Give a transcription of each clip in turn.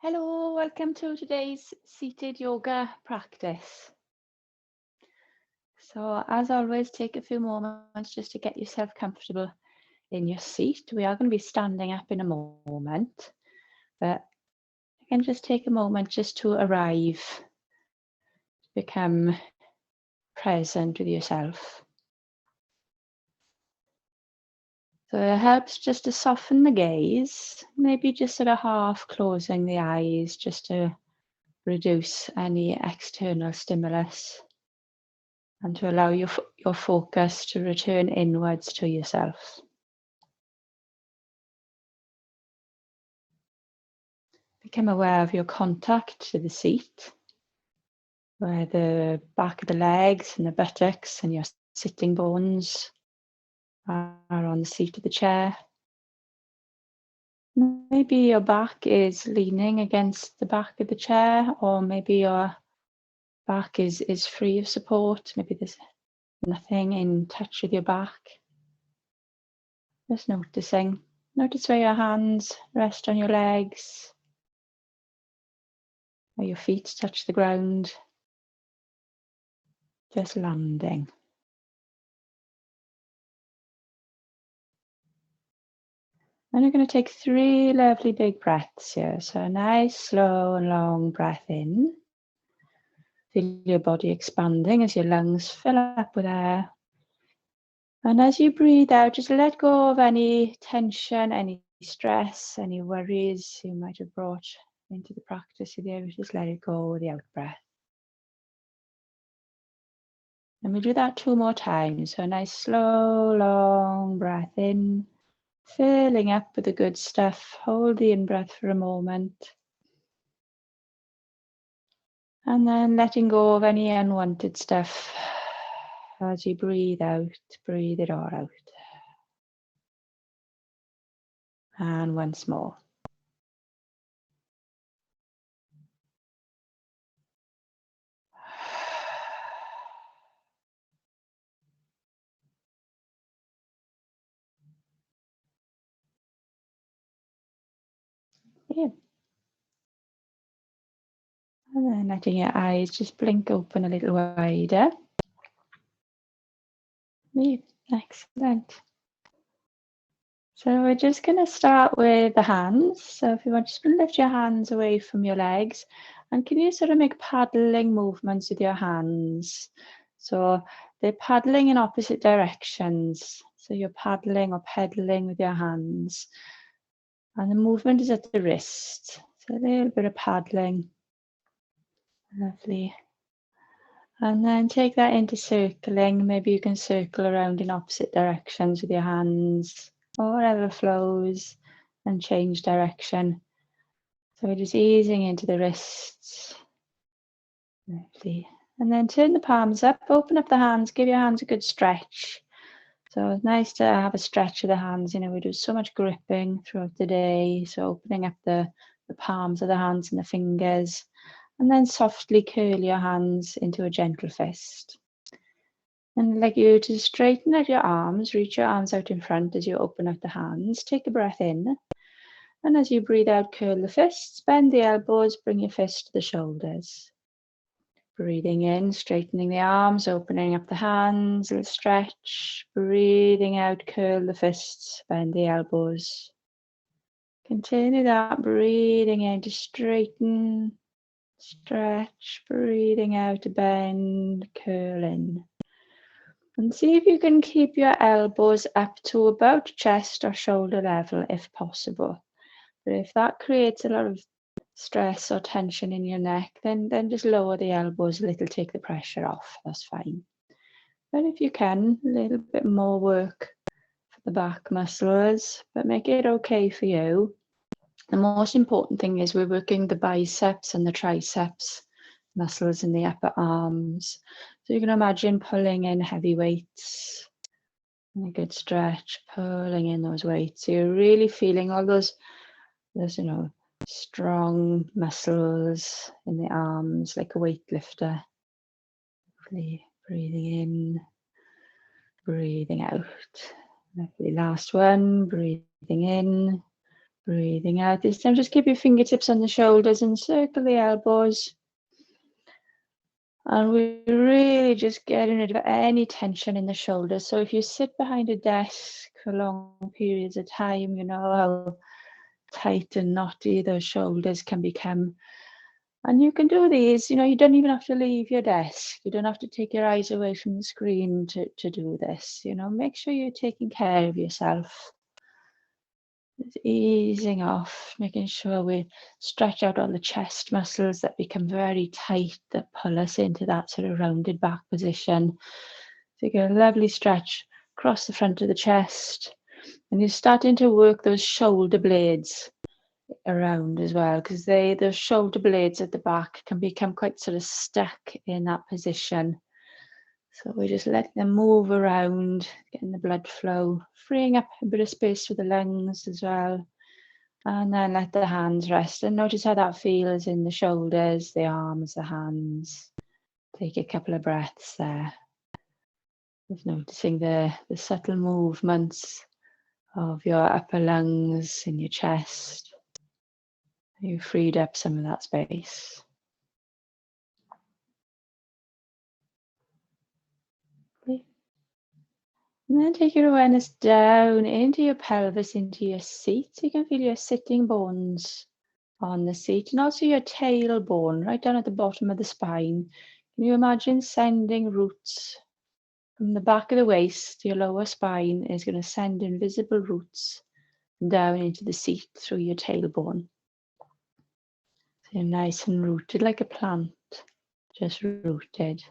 Hello, welcome to today's seated yoga practice. So as always, take a few moments just to get yourself comfortable in your seat. We are going to be standing up in a moment, but you can just take a moment just to arrive, become present with yourself. So it helps just to soften the gaze, maybe just sort of half closing the eyes just to reduce any external stimulus and to allow your focus to return inwards to yourself. Become aware of your contact to the seat, where the back of the legs and the buttocks and your sitting bones are on the seat of the chair. Maybe your back is leaning against the back of the chair, or maybe your back is free of support. Maybe there's nothing in touch with your back. Just noticing. Notice where your hands rest on your legs, where your feet touch the ground. Just landing. And you're going to take 3 lovely big breaths here. So a nice, slow and long breath in. Feel your body expanding as your lungs fill up with air. And as you breathe out, just let go of any tension, any stress, any worries you might have brought into the practice with you. Just let it go with the out breath. And we do that 2 more times. So a nice, slow, long breath in. Filling up with the good stuff. Hold the in-breath for a moment. And then letting go of any unwanted stuff. As you breathe out, breathe it all out. And once more. Yeah. And then letting your eyes just blink open a little wider. Yeah. Excellent. So we're just going to start with the hands. So if you want, just lift your hands away from your legs, and can you sort of make paddling movements with your hands? So they're paddling in opposite directions. So you're paddling or pedaling with your hands, and the movement is at the wrist. So a little bit of paddling. Lovely. And then take that into circling. Maybe you can circle around in opposite directions with your hands, or whatever flows, and change direction. So we're just easing into the wrists. Lovely. And then turn the palms up, open up the hands, give your hands a good stretch. So it's nice to have a stretch of the hands. You know, we do so much gripping throughout the day. So opening up the palms of the hands and the fingers. And then softly curl your hands into a gentle fist. And I'd like you to straighten out your arms, reach your arms out in front as you open up the hands. Take a breath in. And as you breathe out, curl the fists, bend the elbows, bring your fists to the shoulders. Breathing in, straightening the arms, opening up the hands, a little stretch. Breathing out, curl the fists, bend the elbows. Continue that, breathing in to straighten, stretch, breathing out to bend, curl in. And see if you can keep your elbows up to about chest or shoulder level if possible. But if that creates a lot of stress or tension in your neck, then just lower the elbows a little, take the pressure off, that's fine. But if you can, a little bit more work for the back muscles, but make it okay for you. The most important thing is we're working the biceps and the triceps muscles in the upper arms. So you can imagine pulling in heavy weights and a good stretch, pulling in those weights. So you're really feeling all those strong muscles in the arms, like a weightlifter. Lovely. Breathing in, breathing out. Lovely. Last one, breathing in, Breathing out this time, just keep your fingertips on the shoulders and circle the elbows. And we're really just getting rid of any tension in the shoulders. So if you sit behind a desk for long periods of time, you know how tight and knotty those shoulders can become. And you can do these, you know, you don't even have to leave your desk. You don't have to take your eyes away from the screen to do this. You know, make sure you're taking care of yourself. Just easing off, making sure we stretch out all the chest muscles that become very tight, that pull us into that sort of rounded back position. So you get a lovely stretch across the front of the chest. And you're starting to work those shoulder blades around as well, because the shoulder blades at the back can become quite sort of stuck in that position. So we're just letting them move around, getting the blood flow, freeing up a bit of space for the lungs as well. And then let the hands rest and notice how that feels in the shoulders, the arms, the hands. Take a couple of breaths there. Just noticing the subtle movements of your upper lungs in your chest. You freed up some of that space. And then take your awareness down into your pelvis, into your seat. So you can feel your sitting bones on the seat and also your tailbone right down at the bottom of the spine. Can you imagine sending roots from the back of the waist? Your lower spine is going to send invisible roots down into the seat through your tailbone. So you're nice and rooted like a plant, just rooted.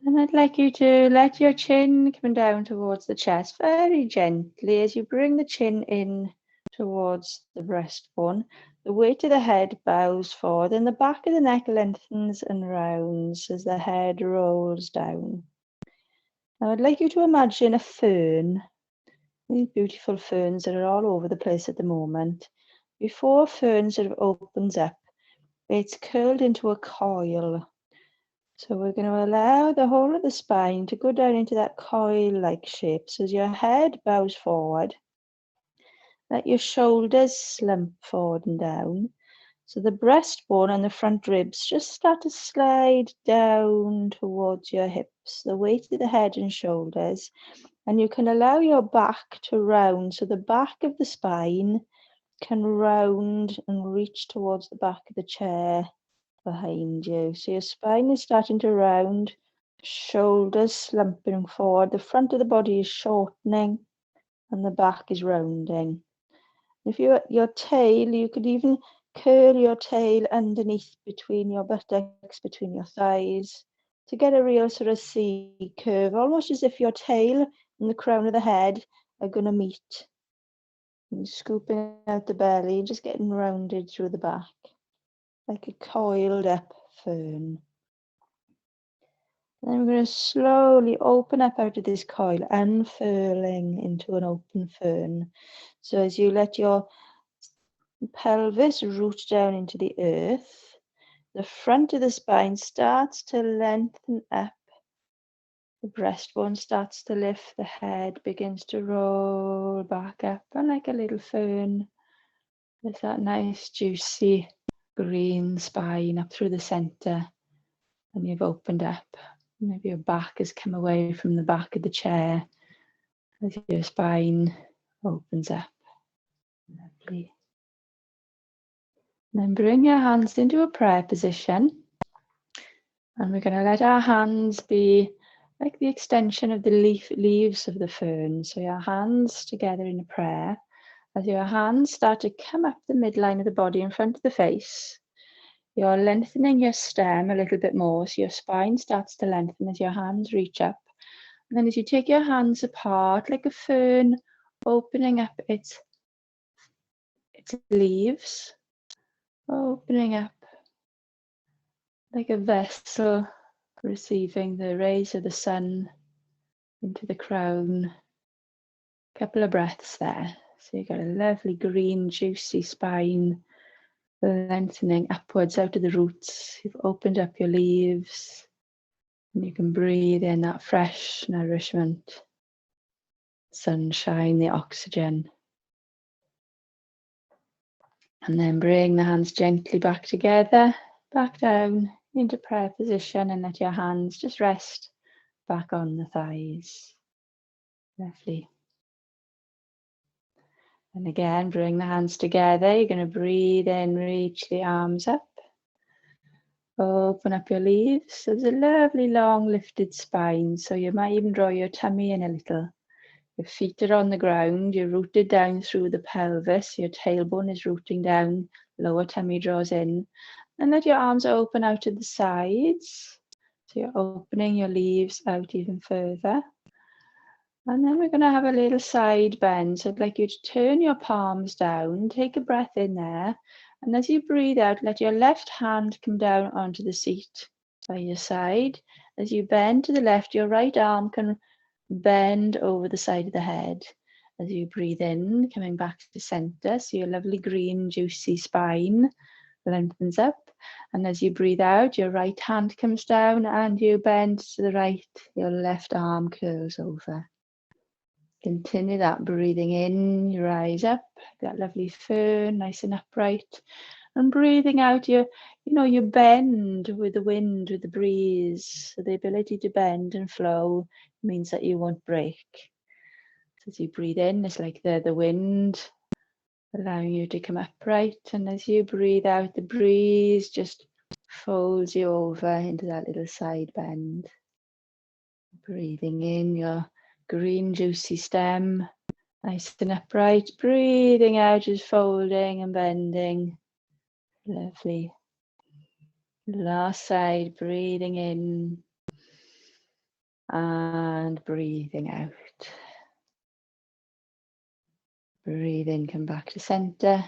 And I'd like you to let your chin come down towards the chest very gently as you bring the chin in towards the breastbone. The weight of the head bows forward and the back of the neck lengthens and rounds as the head rolls down. Now I'd like you to imagine a fern, these beautiful ferns that are all over the place at the moment. Before a fern sort of opens up, it's curled into a coil. So we're going to allow the whole of the spine to go down into that coil-like shape. So as your head bows forward, let your shoulders slump forward and down. So the breastbone and the front ribs just start to slide down towards your hips, the weight of the head and shoulders. And you can allow your back to round. So the back of the spine can round and reach towards the back of the chair behind you. So your spine is starting to round, shoulders slumping forward, the front of the body is shortening and the back is rounding. If you're your tail, you could even curl your tail underneath between your buttocks, between your thighs, to get a real sort of C curve, almost as if your tail and the crown of the head are going to meet. And scooping out the belly, just getting rounded through the back, like a coiled up fern. Then we're going to slowly open up out of this coil, unfurling into an open fern. So as you let your pelvis root down into the earth, the front of the spine starts to lengthen up. The breastbone starts to lift, the head begins to roll back up, and like a little fern, there's that nice juicy green spine up through the center, and you've opened up. Maybe your back has come away from the back of the chair as your spine opens up. Lovely. Then bring your hands into a prayer position. And we're going to let our hands be like the extension of the leaves of the fern. So your hands together in a prayer. As your hands start to come up the midline of the body in front of the face, you're lengthening your stem a little bit more. So your spine starts to lengthen as your hands reach up. And then as you take your hands apart, like a fern, opening up its leaves, opening up like a vessel, receiving the rays of the sun into the crown. Couple of breaths there. So you've got a lovely green, juicy spine, lengthening upwards out of the roots. You've opened up your leaves, and you can breathe in that fresh nourishment. sunshine, the oxygen. And then bring the hands gently back together, back down into prayer position, and let your hands just rest back on the thighs. Lovely. And again, bring the hands together. You're going to breathe in, reach the arms up. Open up your leaves. So there's a lovely long lifted spine. So you might even draw your tummy in a little. Your feet are on the ground. You're rooted down through the pelvis. Your tailbone is rooting down. Lower tummy draws in. And let your arms open out to the sides. So you're opening your leaves out even further. And then we're going to have a little side bend. So I'd like you to turn your palms down, take a breath in there. And as you breathe out, let your left hand come down onto the seat by your side. As you bend to the left, your right arm can bend over the side of the head. As you breathe in, coming back to center, so your lovely green, juicy spine lengthens up. And as you breathe out, your right hand comes down and you bend to the right, your left arm curls over. Continue that breathing in, you rise up, that lovely fern, nice and upright. And breathing out, you bend with the wind, with the breeze. So the ability to bend and flow means that you won't break. So as you breathe in, it's like the wind allowing you to come upright. And as you breathe out, the breeze just folds you over into that little side bend. Breathing in your green juicy stem, nice and upright. Breathing out, just folding and bending. Lovely. Last side, breathing in and breathing out. Breathe in, come back to center.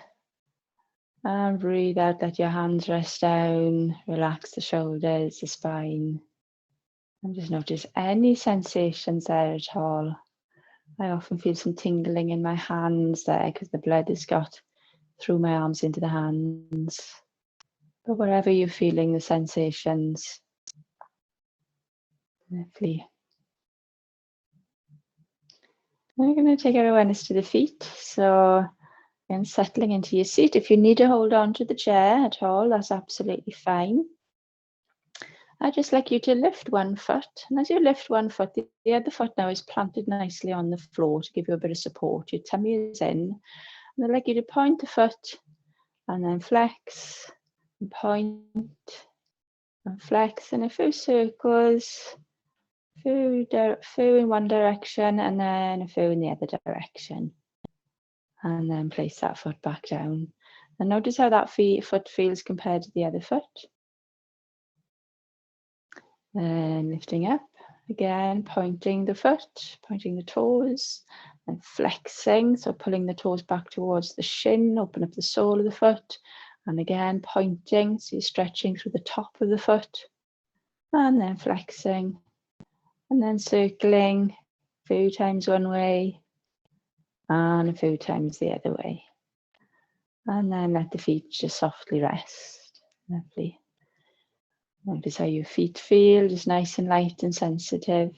And breathe out, let your hands rest down. Relax the shoulders, the spine. And just notice any sensations there at all. I often feel some tingling in my hands there because the blood has got through my arms into the hands. But wherever you're feeling the sensations, lovely. We're going to take our awareness to the feet. So again, settling into your seat. If you need to hold on to the chair at all, that's absolutely fine. I'd just like you to lift one foot. And as you lift one foot, the other foot now is planted nicely on the floor to give you a bit of support. Your tummy is in. And I'd like you to point the foot and then flex and point and flex in a few circles, few in one direction and then a few in the other direction. And then place that foot back down. And notice how that foot feels compared to the other foot. Then lifting up, again, pointing the foot, pointing the toes, and flexing. So pulling the toes back towards the shin, open up the sole of the foot. And again, pointing, so you're stretching through the top of the foot. And then flexing. And then circling a few times one way and a few times the other way. And then let the feet just softly rest. Lovely. Notice how your feet feel, just nice and light and sensitive.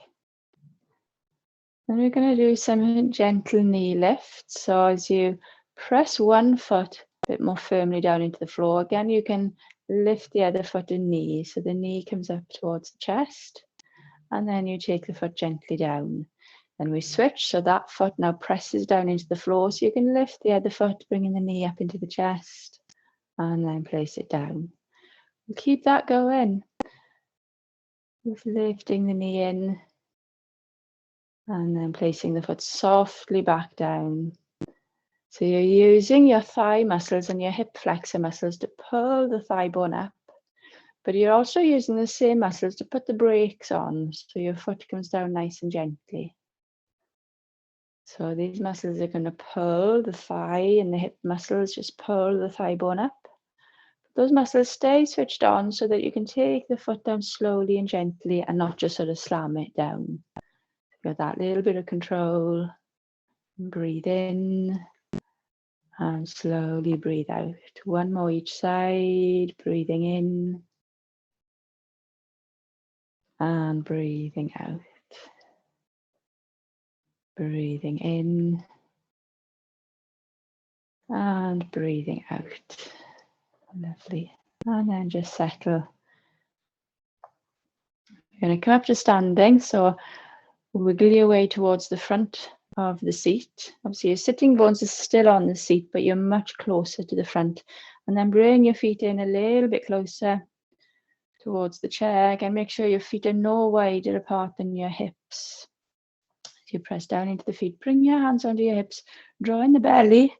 Then we're going to do some gentle knee lifts. So as you press one foot a bit more firmly down into the floor, again, you can lift the other foot and knee. So the knee comes up towards the chest. And then you take the foot gently down. Then we switch, so that foot now presses down into the floor. So you can lift the other foot, bringing the knee up into the chest. And then place it down. We'll keep that going. Just lifting the knee in and then placing the foot softly back down. So you're using your thigh muscles and your hip flexor muscles to pull the thigh bone up, but you're also using the same muscles to put the brakes on, so your foot comes down nice and gently. So these muscles are going to pull the thigh, and the hip muscles just pull the thigh bone up. Those muscles stay switched on so that you can take the foot down slowly and gently and not just sort of slam it down. Got that little bit of control. Breathe in and slowly breathe out. One more each side. Breathing in and breathing out. Breathing in and breathing out. Lovely. And then just settle. You're going to come up to standing, so wiggle your way towards the front of the seat. Obviously your sitting bones are still on the seat, but you're much closer to the front. And then bring your feet in a little bit closer towards the chair. Again, make sure your feet are no wider apart than your hips. As you press down into the feet, bring your hands onto your hips, draw in the belly.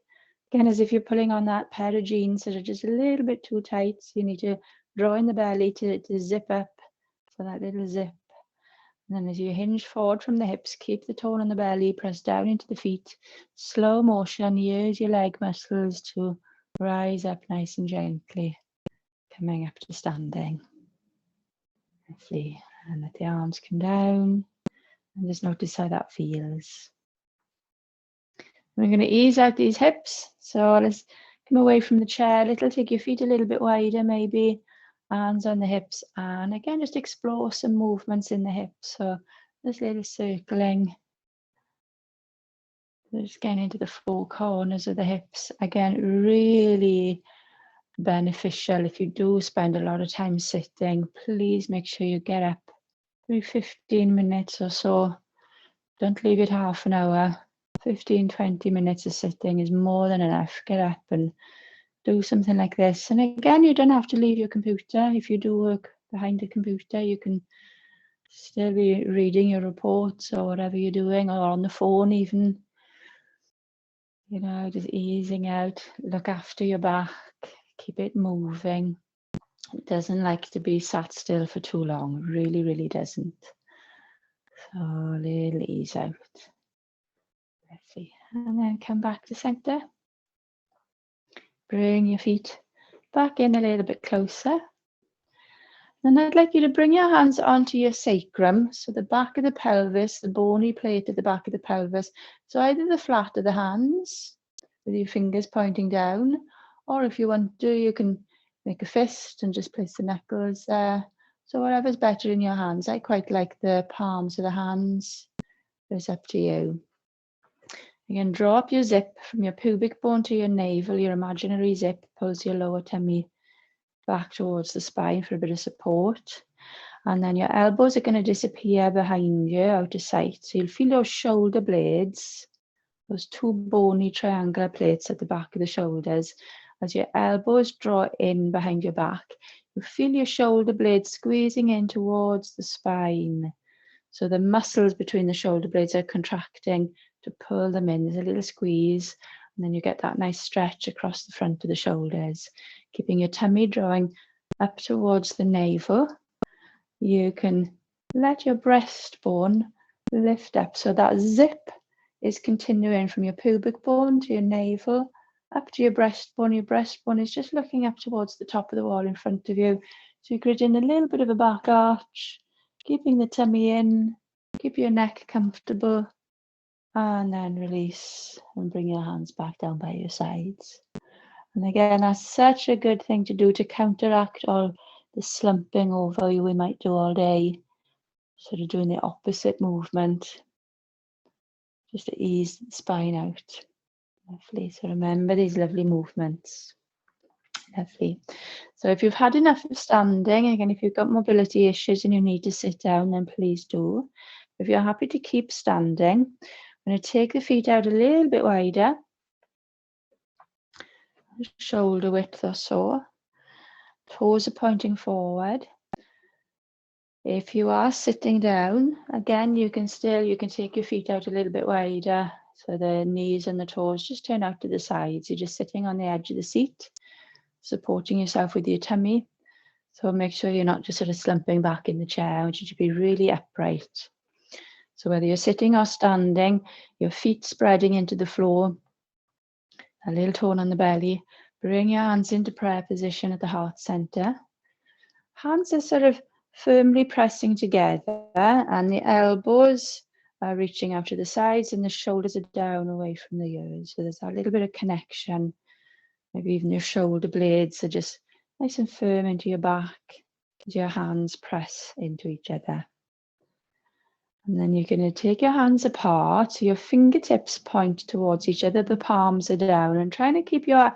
Again, as if you're pulling on that pair of jeans that are just a little bit too tight. So you need to draw in the belly to zip up. So that little zip. And then as you hinge forward from the hips, keep the tone on the belly, press down into the feet. Slow motion, use your leg muscles to rise up nice and gently. Coming up to standing. Lovely. And let the arms come down. And just notice how that feels. We're going to ease out these hips. So let's come away from the chair a little, take your feet a little bit wider maybe, hands on the hips, and again just explore some movements in the hips. So this little circling, just getting into the four corners of the hips. Again, really beneficial if you do spend a lot of time sitting. Please make sure you get up every 15 minutes or so. Don't leave it half an hour. 15-20 minutes of sitting is more than enough. Get up and do something like this. And again, you don't have to leave your computer. If you do work behind the computer, you can still be reading your reports or whatever you're doing, or on the phone even. You know, just easing out. Look after your back. Keep it moving. It doesn't like to be sat still for too long. Really, really doesn't. So a little ease out. Lovely. And then come back to center. Bring your feet back in a little bit closer. Then I'd like you to bring your hands onto your sacrum, so the back of the pelvis, the bony plate at the back of the pelvis. So either the flat of the hands, with your fingers pointing down, or if you want to, you can make a fist and just place the knuckles there. So whatever's better in your hands. I quite like the palms of the hands. It's up to you. Again, draw up your zip from your pubic bone to your navel. Your imaginary zip pulls your lower tummy back towards the spine for a bit of support. And then your elbows are going to disappear behind you out of sight. So you'll feel those shoulder blades, those two bony triangular plates at the back of the shoulders. As your elbows draw in behind your back, you feel your shoulder blades squeezing in towards the spine. So the muscles between the shoulder blades are contracting to pull them in. There's a little squeeze, and then you get that nice stretch across the front of the shoulders, keeping your tummy drawing up towards the navel. You can let your breastbone lift up, so that zip is continuing from your pubic bone to your navel, up to your breastbone. Your breastbone is just looking up towards the top of the wall in front of you. So you create in a little bit of a back arch, keeping the tummy in, keep your neck comfortable, and then release and bring your hands back down by your sides. And again, that's such a good thing to do to counteract all the slumping over we might do all day. Sort of doing the opposite movement, just to ease the spine out. Lovely. So remember these lovely movements. Lovely. So if you've had enough of standing, again, if you've got mobility issues and you need to sit down, then please do. If you're happy to keep standing, I'm going to take the feet out a little bit wider, shoulder width or so. Toes are pointing forward. If you are sitting down, again, you can take your feet out a little bit wider, so the knees and the toes just turn out to the sides. You're just sitting on the edge of the seat, supporting yourself with your tummy. So make sure you're not just sort of slumping back in the chair. I want you to be really upright. So whether you're sitting or standing, your feet spreading into the floor, a little tone on the belly. Bring your hands into prayer position at the heart center. Hands are sort of firmly pressing together, and the elbows are reaching out to the sides, and the shoulders are down away from the ears. So there's that little bit of connection. Maybe even your shoulder blades are just nice and firm into your back as your hands press into each other. And then you're going to take your hands apart, so your fingertips point towards each other, the palms are down, and trying to keep your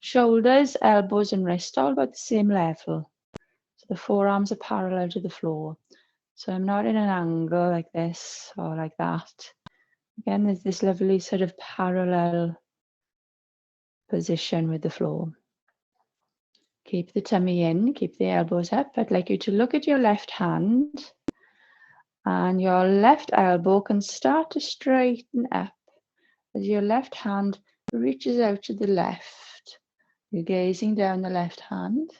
shoulders, elbows and wrists all about the same level. So the forearms are parallel to the floor. So I'm not in an angle like this or like that. Again, there's this lovely sort of parallel position with the floor. Keep the tummy in, keep the elbows up. I'd like you to look at your left hand, and your left elbow can start to straighten up as your left hand reaches out to the left. You're gazing down the left hand.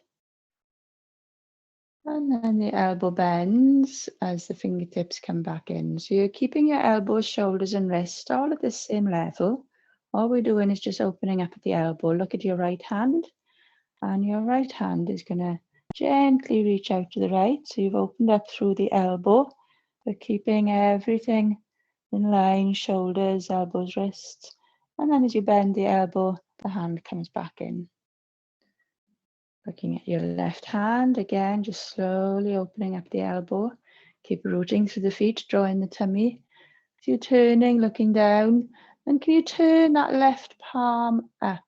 And then the elbow bends as the fingertips come back in. So you're keeping your elbows, shoulders and wrists all at the same level. All we're doing is just opening up at the elbow. Look at your right hand, and your right hand is going to gently reach out to the right. So you've opened up through the elbow, but keeping everything in line, shoulders, elbows, wrists. And then as you bend the elbow, the hand comes back in. Looking at your left hand, again, just slowly opening up the elbow. Keep rooting through the feet, drawing the tummy. So you're turning, looking down. And can you turn that left palm up?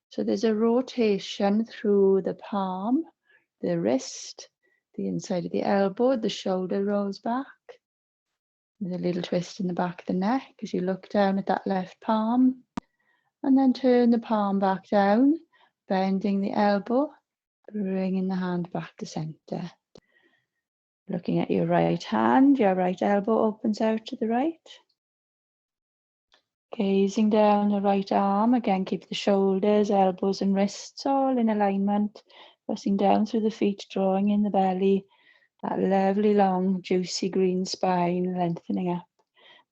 So there's a rotation through the palm, the wrist, the inside of the elbow, the shoulder rolls back. There's a little twist in the back of the neck as you look down at that left palm. And then turn the palm back down, bending the elbow, bringing the hand back to center. Looking at your right hand, your right elbow opens out to the right. Gazing down the right arm, again keep the shoulders, elbows and wrists all in alignment. Pressing down through the feet, drawing in the belly. That lovely long juicy green spine lengthening up.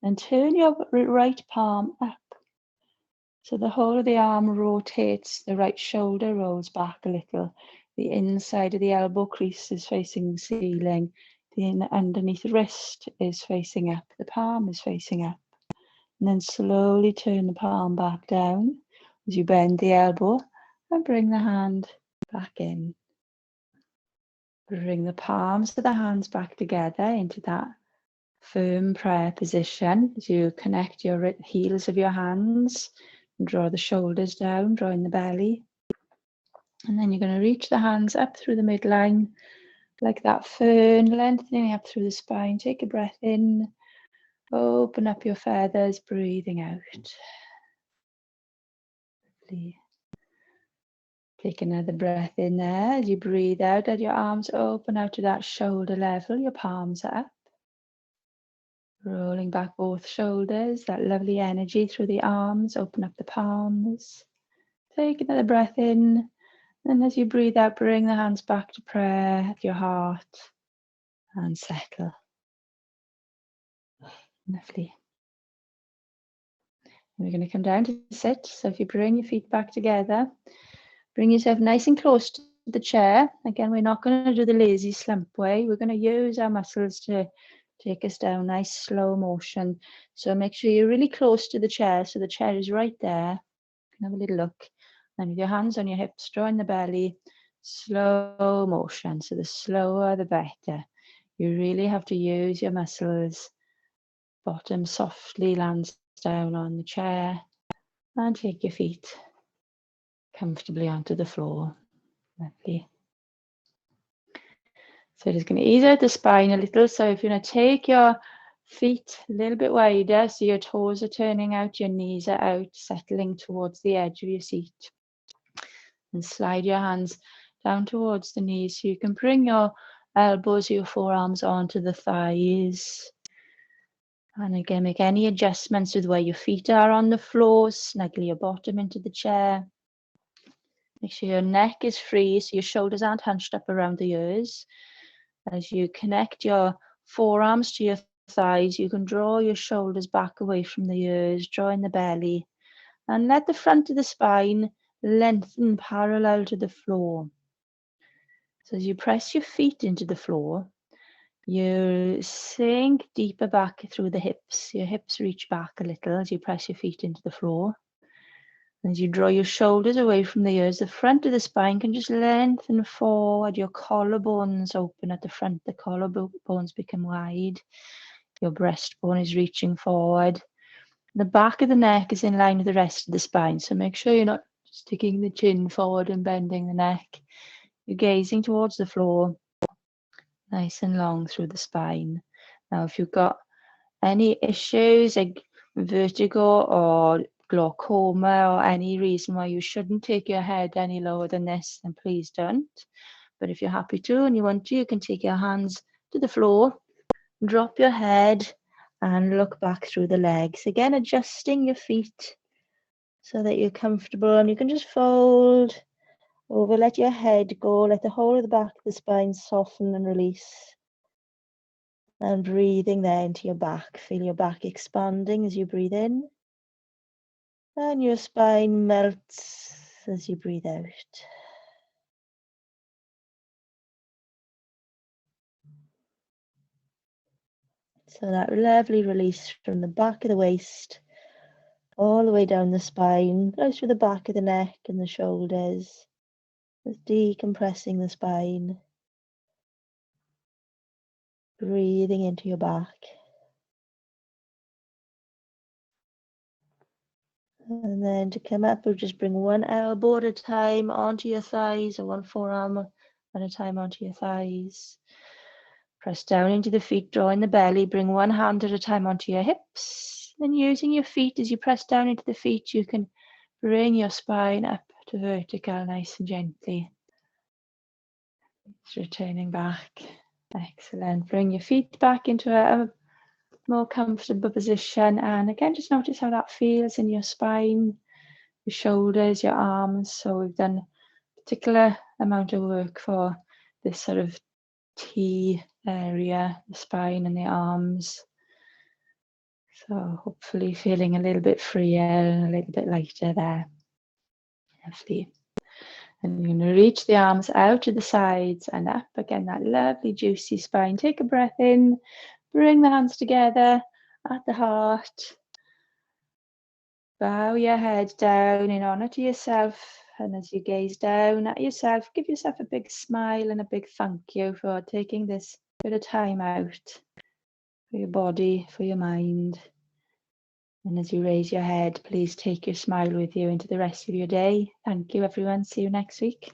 And turn your right palm up. So the whole of the arm rotates, the right shoulder rolls back a little. The inside of the elbow crease is facing the ceiling. The underneath the wrist is facing up. The palm is facing up. And then slowly turn the palm back down as you bend the elbow and bring the hand back in. Bring the palms of the hands back together into that firm prayer position as you connect your heels of your hands and draw the shoulders down, drawing the belly. And then you're going to reach the hands up through the midline like that fern, lengthening up through the spine. Take a breath in, open up your feathers, breathing out. Lovely. Take another breath in there. As you breathe out, let your arms open out to that shoulder level. Your palms are up. Rolling back both shoulders, that lovely energy through the arms. Open up the palms. Take another breath in. And as you breathe out, bring the hands back to prayer at your heart and settle. Lovely. And we're going to come down to sit. So if you bring your feet back together, bring yourself nice and close to the chair. Again, we're not going to do the lazy slump way. We're going to use our muscles to take us down, nice slow motion. So make sure you're really close to the chair. So the chair is right there. You can have a little look. And with your hands on your hips, drawing the belly, slow motion. So the slower, the better. You really have to use your muscles. Bottom softly lands down on the chair. And take your feet comfortably onto the floor. Lovely. So just going to ease out the spine a little. So if you're going to take your feet a little bit wider, so your toes are turning out, your knees are out, settling towards the edge of your seat. And slide your hands down towards the knees so you can bring your elbows, your forearms onto the thighs. And again, make any adjustments with where your feet are on the floor. Snuggle your bottom into the chair. Make sure your neck is free so your shoulders aren't hunched up around the ears. As you connect your forearms to your thighs, you can draw your shoulders back away from the ears, drawing the belly, and let the front of the spine lengthen parallel to the floor. So as you press your feet into the floor, you sink deeper back through the hips. Your hips reach back a little as you press your feet into the floor. As you draw your shoulders away from the ears, the front of the spine can just lengthen forward. Your collarbones open at the front. The collarbones become wide. Your breastbone is reaching forward. The back of the neck is in line with the rest of the spine, so make sure you're not sticking the chin forward and bending the neck. You're gazing towards the floor, nice and long through the spine. Now, if you've got any issues like vertigo or glaucoma or any reason why you shouldn't take your head any lower than this, then please don't. But if you're happy to and you want to, you can take your hands to the floor, drop your head and look back through the legs. Again, adjusting your feet so that you're comfortable, and you can just fold over, let your head go, let the whole of the back of the spine soften and release. And breathing there into your back. Feel your back expanding as you breathe in. And your spine melts as you breathe out. So that lovely release from the back of the waist, all the way down the spine, goes through the back of the neck and the shoulders. Just decompressing the spine. Breathing into your back. And then to come up, we'll just bring one elbow at a time onto your thighs, or one forearm at a time onto your thighs. Press down into the feet, drawing the belly. Bring one hand at a time onto your hips. Then using your feet, as you press down into the feet, you can bring your spine up to vertical, nice and gently. Just returning back. Excellent. Bring your feet back into a more comfortable position. And again, just notice how that feels in your spine, your shoulders, your arms. So we've done a particular amount of work for this sort of T area, the spine and the arms. So hopefully feeling a little bit freer and a little bit lighter there. Lovely. And you're going to reach the arms out to the sides and up again, that lovely juicy spine. Take a breath in, bring the hands together at the heart. Bow your head down in honor to yourself. And as you gaze down at yourself, give yourself a big smile and a big thank you for taking this bit of time out for your body, for your mind. And as you raise your head, please take your smile with you into the rest of your day. Thank you, everyone. See you next week.